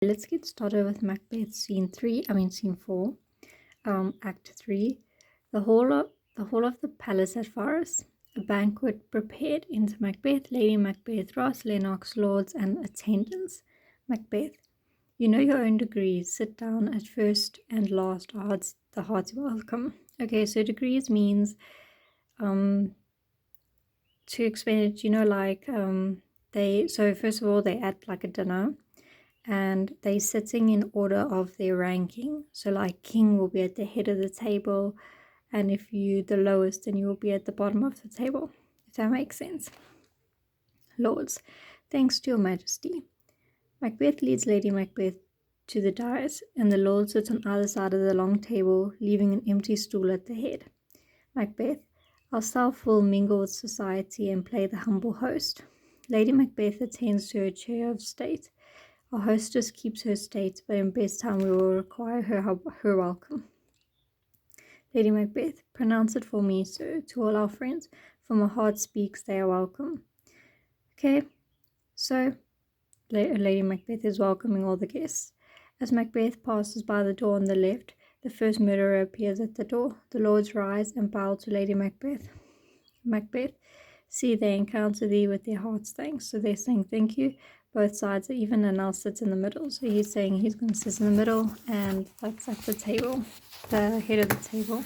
Let's get started with Macbeth scene 4, act 3. The hall of the palace at Forest. A banquet prepared into Macbeth, Lady Macbeth, Ross, Lennox, lords, and attendants. Macbeth, you know your own degrees. Sit down at first and last. The hearty welcome. Okay, so degrees means, to explain it, so first of all, they at like a dinner, and they're sitting in order of their ranking. So like king will be at the head of the table, and if you the lowest, then you will be at the bottom of the table, if that makes sense. Lords, thanks to your majesty. Macbeth leads Lady Macbeth to the dais, and the lords sit on either side of the long table, leaving an empty stool at the head. Macbeth, ourself will mingle with society and play the humble host. Lady Macbeth attends to her chair of state. Our hostess keeps her state, but in best time we will require her welcome. Lady Macbeth, pronounce it for me, sir, to all our friends. From our heart speaks, they are welcome. Okay, so Lady Macbeth is welcoming all the guests. As Macbeth passes by the door on the left, the first murderer appears at the door. The lords rise and bow to Lady Macbeth. Macbeth, see, they encounter thee with their hearts' thanks. So they're saying thank you. Both sides are even, and now sits in the middle. So he's saying he's going to sit in the middle, and that's at the table, the head of the table.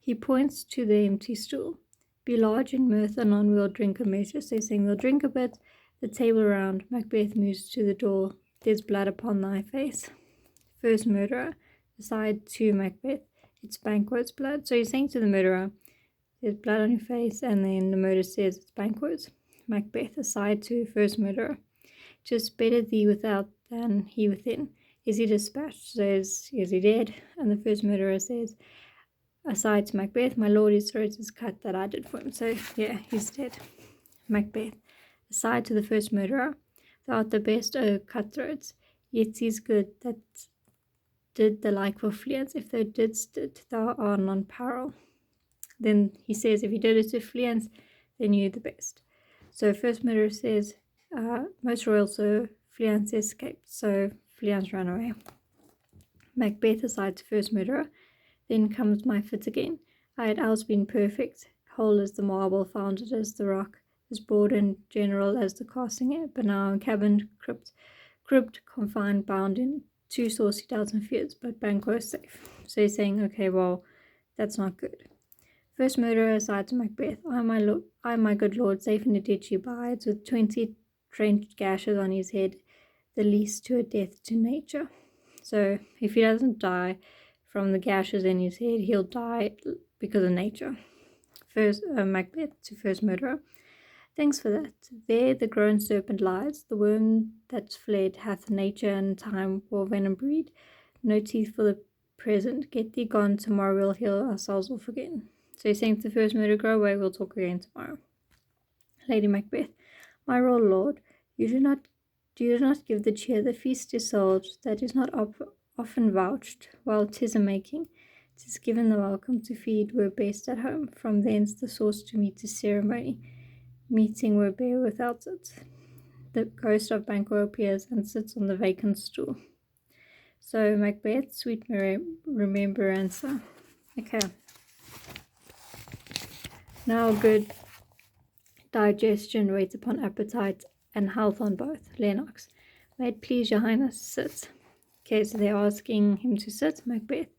He points to the empty stool. Be large in mirth, anon we'll drink a measure. So he's saying we'll drink a bit. The table round. Macbeth moves to the door. There's blood upon thy face. First murderer, aside to Macbeth. It's Banquo's blood. So he's saying to the murderer, there's blood on your face, and then the murderer says it's Banquo's. Macbeth, aside to first murderer. Just better thee without than he within. Is he dispatched? Says, is he dead? And the first murderer says, aside to Macbeth, my lord, his throat is cut that I did for him. So yeah, he's dead. Macbeth, aside to the first murderer, thou art the best o' cutthroats, yet is good that did the like for fleance. If thou didst it, thou art non-parallel. Then he says, if you did it to fleance, then you're the best. So first murderer says, most royal so fleance escaped, so fleance ran away. Macbeth aside to first murderer, then comes my fit again. I had else been perfect, whole as the marble, founded as the rock, as broad and general as the casting air, but now I'm cabined, cribbed, confined, bound in two saucy doubts and fears, but Banquo is safe. So he's saying, okay, well, that's not good. First murderer aside to Macbeth, I, my good lord, safe in the ditch he bides, with 20 trenched gashes on his head, the least to a death to nature. So if he doesn't die from the gashes in his head, he'll die because of nature. First Macbeth to first murderer. Thanks for that. There the grown serpent lies, the worm that's fled hath nature and time for venom breed. No teeth for the present. Get thee gone, tomorrow we'll heal ourselves off again. So he's saying to the first murder, go away, we'll talk again tomorrow. Lady Macbeth, my royal lord, you do not give the cheer, the feast is sold, that is not often vouched, while 'tis a making, 'tis given the welcome to feed were best at home, from thence the source to meet is ceremony, meeting were bare without it. The ghost of Banquo appears and sits on the vacant stool. So Macbeth, sweet remembrance. Okay. Now good digestion waits upon appetite and health on both. Lennox, may it please your highness, sit. Okay, so they're asking him to sit. Macbeth,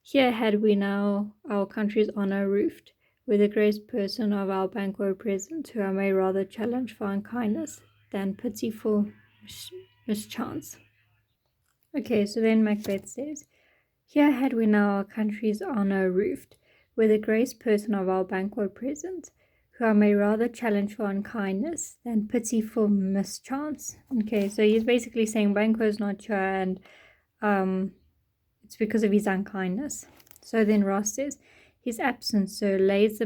here had we now our country's honour roofed, with the great person of our Banquo present, who I may rather challenge for unkindness than pity for mischance. Okay, so then Macbeth says, here had we now our country's honour roofed, with the great person of our Banquo present, who I may rather challenge for unkindness than pity for mischance. Okay, so he's basically saying Banquo's not here, and it's because of his unkindness. So then Ross says, his absence, sir, lays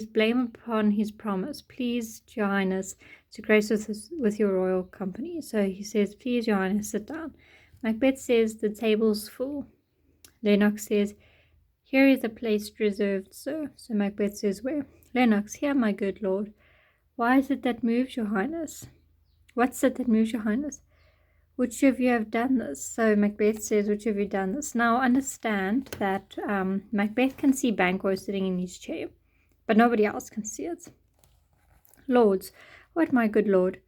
blame upon his promise. Please, your highness, to grace us with your royal company. So he says, please, your highness, sit down. Macbeth says, the table's full. Lennox says, here is a place reserved, sir. So Macbeth says, where? Lennox, here, my good lord. Why is it that moves your highness? What's it that moves your highness? Which of you have done this? So Macbeth says, which of you done this? Now understand that Macbeth can see Banquo sitting in his chair, but nobody else can see it. Lords, what my good lord?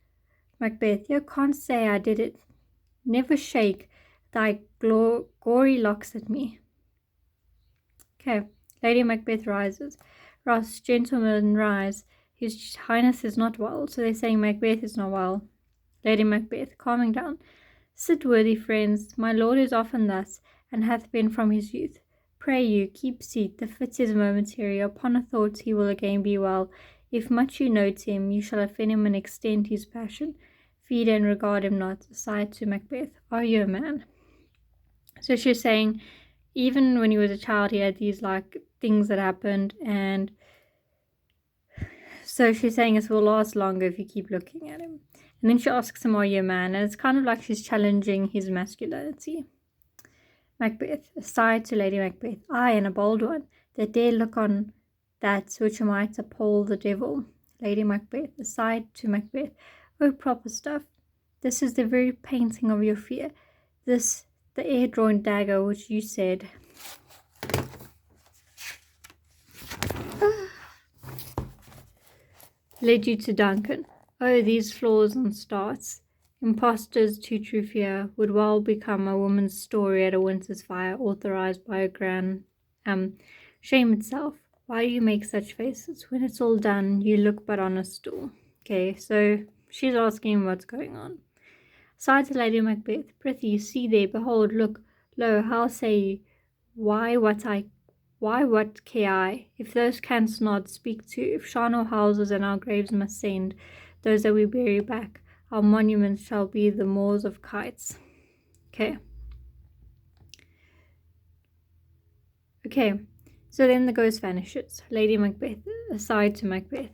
Macbeth, you can't say I did it. Never shake thy gory locks at me. Okay, Lady Macbeth rises. Ross, gentlemen, rise. His highness is not well, so they're saying Macbeth is not well. Lady Macbeth, calming down. Sit, worthy friends, my lord is often thus, and hath been from his youth. Pray you, keep seat, the fit is momentary, upon a thought he will again be well. If much you note him, you shall offend him and extend his passion. Feed and regard him not. Aside to Macbeth, are you a man? So she's saying, even when he was a child, he had these things that happened, and so she's saying this will last longer if you keep looking at him. And then she asks him, are you a man? And it's kind of like she's challenging his masculinity. Macbeth, aside to Lady Macbeth, I, and a bold one, that dare look on that which might appall the devil. Lady Macbeth, aside to Macbeth, oh, proper stuff. This is the very painting of your fear. This, the air-drawn dagger which you said. Led you to Duncan. Oh, these flaws and starts. Impostors to true fear would well become a woman's story at a winter's fire, authorized by a grand shame itself. Why do you make such faces? When it's all done, you look but on a stool. Okay, so she's asking what's going on. Side to Lady Macbeth, prithee, see there, behold, look, lo, how say you? Why what care I? If those canst not speak to, if charnel houses and our graves must send, those that we bury back, our monuments shall be the moors of kites. Okay, so then the ghost vanishes. Lady Macbeth, aside to Macbeth.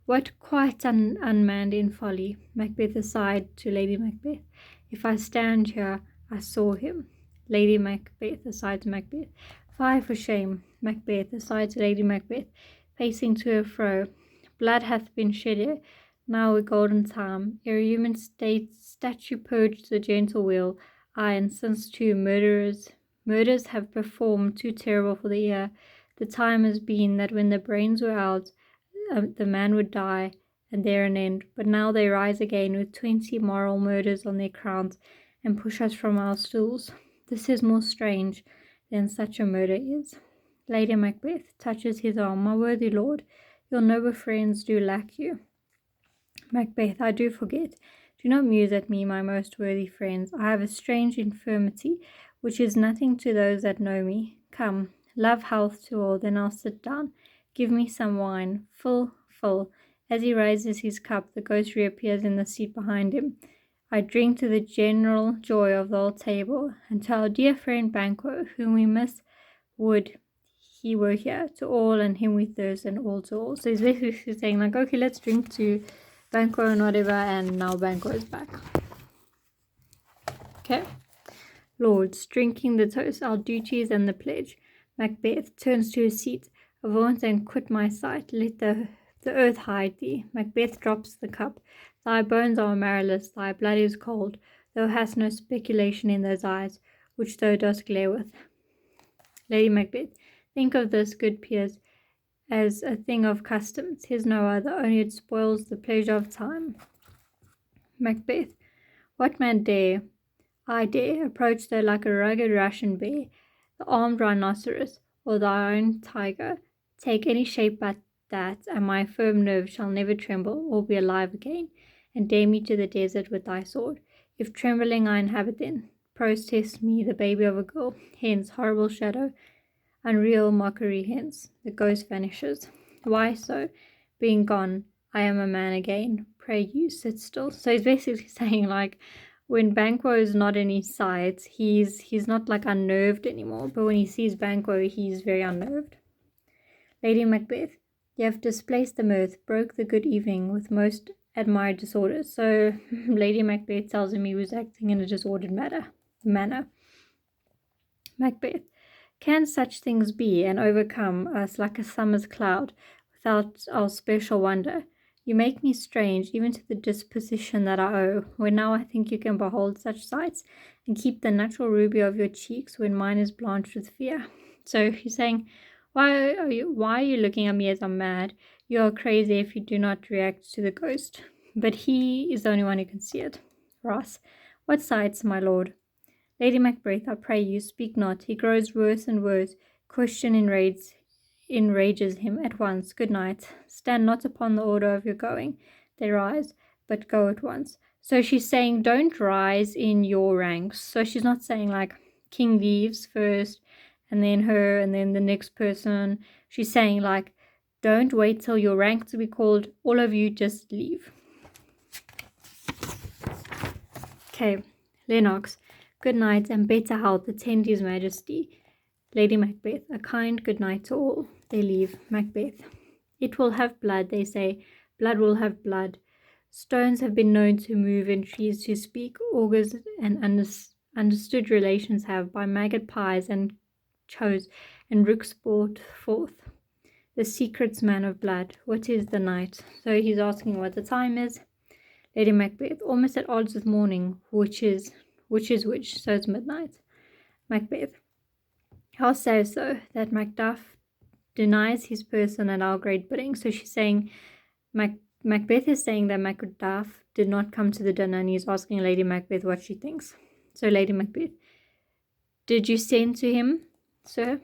What quite unmanned in folly. Macbeth aside to Lady Macbeth. If I stand here, I saw him. Lady Macbeth aside to Macbeth. Fie for shame. Macbeth aside to Lady Macbeth, pacing to and fro. Blood hath been shed here, now a golden time, ere human statue purged the gentle wheel. Aye, and since too murders have performed too terrible for the ear, the time has been that when the brains were out, the man would die, and there an end. But now they rise again with 20 moral murders on their crowns, and push us from our stools. This is more strange than such a murder is. Lady Macbeth touches his arm. My worthy lord, your noble friends do lack you. Macbeth, I do forget. Do not muse at me, my most worthy friends. I have a strange infirmity, which is nothing to those that know me. Come, love health to all, then I'll sit down. Give me some wine. Full. As he raises his cup, the ghost reappears in the seat behind him. I drink to the general joy of the whole table, and to our dear friend Banquo, whom we miss, would he were here, to all, and him we thirst, and all to all. So he's basically saying, okay, let's drink to Banquo and whatever, and now Banquo is back. Okay. Lords, drinking the toast, our duties and the pledge. Macbeth turns to his seat. Avaunt and quit my sight. Let the earth hide thee. Macbeth drops the cup. Thy bones are marrowless, thy blood is cold. Thou hast no speculation in those eyes, which thou dost glare with. Lady Macbeth, think of this, good peers, as a thing of custom. 'Tis no other, only it spoils the pleasure of time. Macbeth, what man dare? I dare approach thou like a rugged Russian bear, the armed rhinoceros, or thy own tiger. Take any shape but that, and my firm nerve shall never tremble or be alive again, and dare me to the desert with thy sword. If trembling I inhabit then, protest me the baby of a girl. Hence, horrible shadow, unreal mockery, hence. The ghost vanishes. Why so? Being gone, I am a man again. Pray you, sit still. So he's basically saying, when Banquo is not in his sight, he's not unnerved anymore, but when he sees Banquo, he's very unnerved. Lady Macbeth, you have displaced the mirth, broke the good evening with most admired disorder. So Lady Macbeth tells him he was acting in a disordered manner. Macbeth, can such things be and overcome us like a summer's cloud, without our special wonder? You make me strange, even to the disposition that I owe, when now I think you can behold such sights, and keep the natural ruby of your cheeks when mine is blanched with fear. So he's saying, why are you looking at me as I'm mad? You are crazy if you do not react to the ghost. But he is the only one who can see it. Ross, what sights, my lord? Lady Macbeth, I pray you, speak not. He grows worse and worse. Question enrages him at once. Good night. Stand not upon the order of your going. They rise, but go at once. So she's saying, don't rise in your ranks. So she's not saying like king leaves first, and then her, and then the next person. She's saying like, don't wait till your rank to be called. All of you just leave. Okay, Lennox, good night and better health attend his majesty. Lady Macbeth, a kind good night to all. They leave. Macbeth, it will have blood, they say. Blood will have blood. Stones have been known to move and trees to speak. Augurs and understood relations have by magpies and crows and rooks brought forth. The secrets man of blood. What is the night? So he's asking what the time is. Lady Macbeth, almost at odds with morning, which is which, so it's midnight. Macbeth, how so that Macduff denies his person at our great bidding? So she's saying, Macbeth is saying that Macduff did not come to the dinner, and he's asking Lady Macbeth what she thinks. So Lady Macbeth, did you send to him, sir?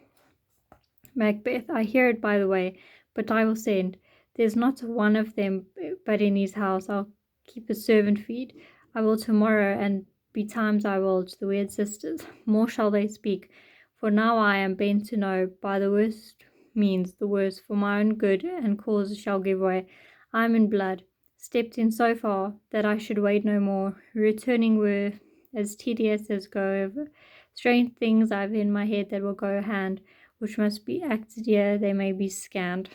Macbeth, I hear it by the way, but I will send. There's not one of them but in his house. I'll keep a servant feed. I will tomorrow, and betimes I will to the weird sisters. More shall they speak, for now I am bent to know by the worst means the worst, for my own good and cause shall give way. I am in blood, stepped in so far that I should wait no more. Returning were as tedious as go over. Strange things I've in my head that will go hand, which must be acted here, they may be scanned.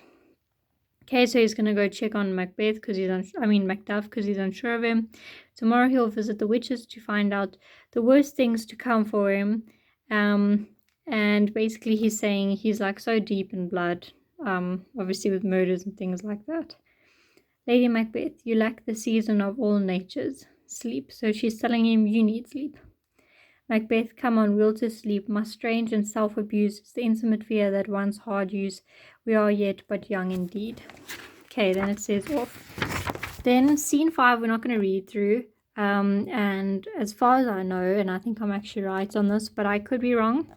Okay, so he's gonna go check on Macbeth because Macduff because he's unsure of him. Tomorrow he'll visit the witches to find out the worst things to come for him. And basically he's saying he's like so deep in blood, obviously with murders and things like that. Lady Macbeth, you lack the season of all natures, sleep. So she's telling him you need sleep. Macbeth, come on, will to sleep. My strange and self-abuse is the intimate fear that once hard use. We are yet but young indeed. Okay, then it says off. Then scene 5 we're not going to read through. And as far as I know, and I think I'm actually right on this, but I could be wrong,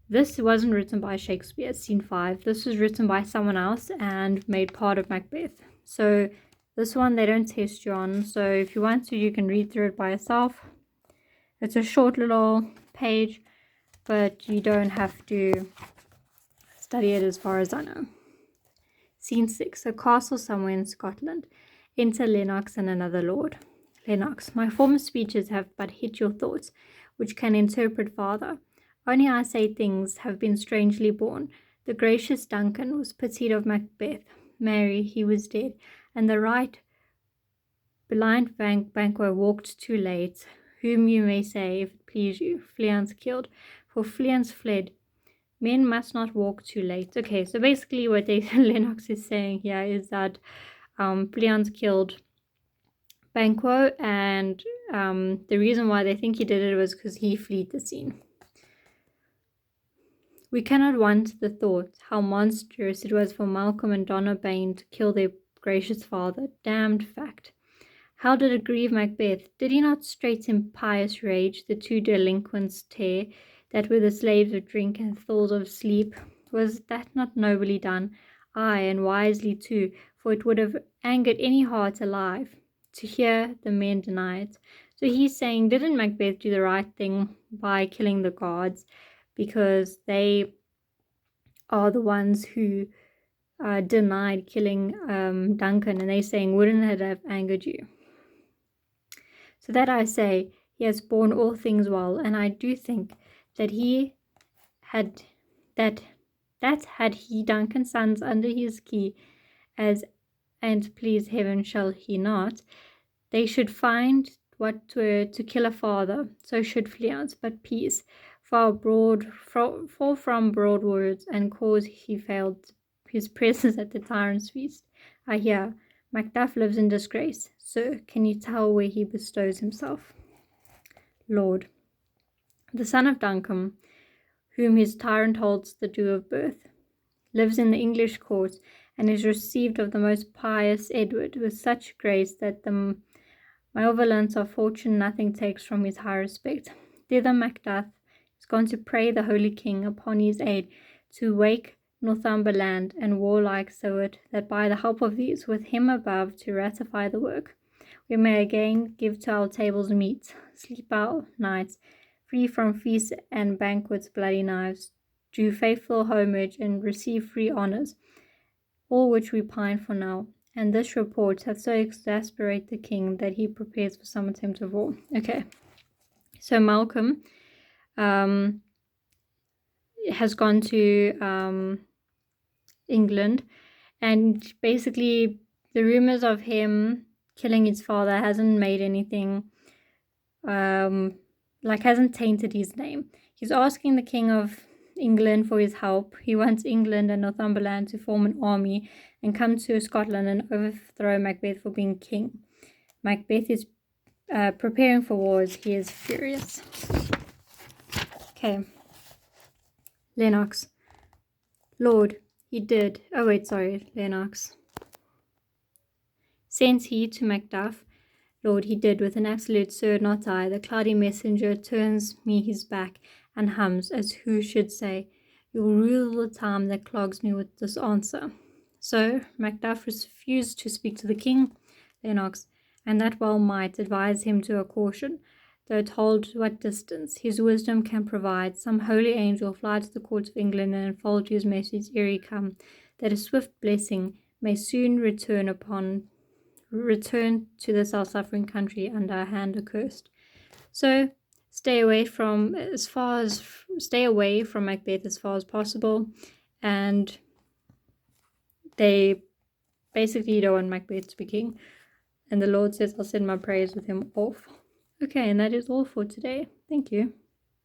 this wasn't written by Shakespeare, scene 5. This was written by someone else and made part of Macbeth. So this one they don't test you on. So if you want to, you can read through it by yourself. It's a short little page, but you don't have to study it as far as I know. Scene 6, a castle somewhere in Scotland. Enter Lennox and another lord. Lennox, my former speeches have but hit your thoughts, which can interpret farther. Only I say things have been strangely born. The gracious Duncan was pitied of Macbeth. Mary, he was dead, and the right blind Banquo walked too late, whom you may say, if it please you, Fleance killed, for Fleance fled. Men must not walk too late. Okay, so basically what Lennox is saying here is that Fleance killed Banquo, and the reason why they think he did it was because he fled the scene. We cannot want the thought how monstrous it was for Malcolm and Donna Bain to kill their gracious father. Damned fact. How did it grieve Macbeth? Did he not straight in pious rage the two delinquents tear, that were the slaves of drink and thralls of sleep? Was that not nobly done? Aye, and wisely too, for it would have angered any heart alive to hear the men deny it. So he's saying, didn't Macbeth do the right thing by killing the guards? Because they are the ones who denied killing Duncan, and they're saying, wouldn't it have angered you? So that I say, he has borne all things well, and I do think that had he Duncan's sons under his key, as and please heaven shall he not, they should find what were to kill a father, so should Fleance, but peace, fall from broad words, and cause he failed his presence at the tyrant's feast. I hear, Macduff lives in disgrace. Sir, can you tell where he bestows himself? Lord, the son of Duncombe, whom his tyrant holds the due of birth, lives in the English court, and is received of the most pious Edward with such grace that the malevolence of fortune nothing takes from his high respect. Thither Macduff is gone to pray the Holy King upon his aid to wake Northumberland and warlike Stuart, that by the help of these, with him above to ratify the work, we may again give to our tables meat, sleep our nights, free from feasts and banquets bloody knives, do faithful homage, and receive free honours, all which we pine for now. And this report hath so exasperated the king that he prepares for some attempt of war. Okay, so Malcolm has gone to England, and basically the rumors of him killing his father hasn't made anything, hasn't tainted his name. He's asking the King of England for his help. He wants England and Northumberland to form an army and come to Scotland and overthrow Macbeth for being king. Macbeth is preparing for wars. He is furious. Okay. Lennox. Lord, he did. Oh, wait, sorry. Lennox. Sends he to Macduff. Lord, he did with an absolute sir, not I. The cloudy messenger turns me his back and hums, as who should say, you'll rue the time that clogs me with this answer. So Macduff refused to speak to the king, Lennox, and that well might advise him to a caution, though told what distance his wisdom can provide. Some holy angel fly to the courts of England and unfold his message ere he come, that a swift blessing may soon return to the self-suffering country under a hand accursed. So stay away from Macbeth as far as possible, and they basically don't want Macbeth to be king. And the Lord says, I'll send my prayers with him off. Okay, and that is all for today. Thank you.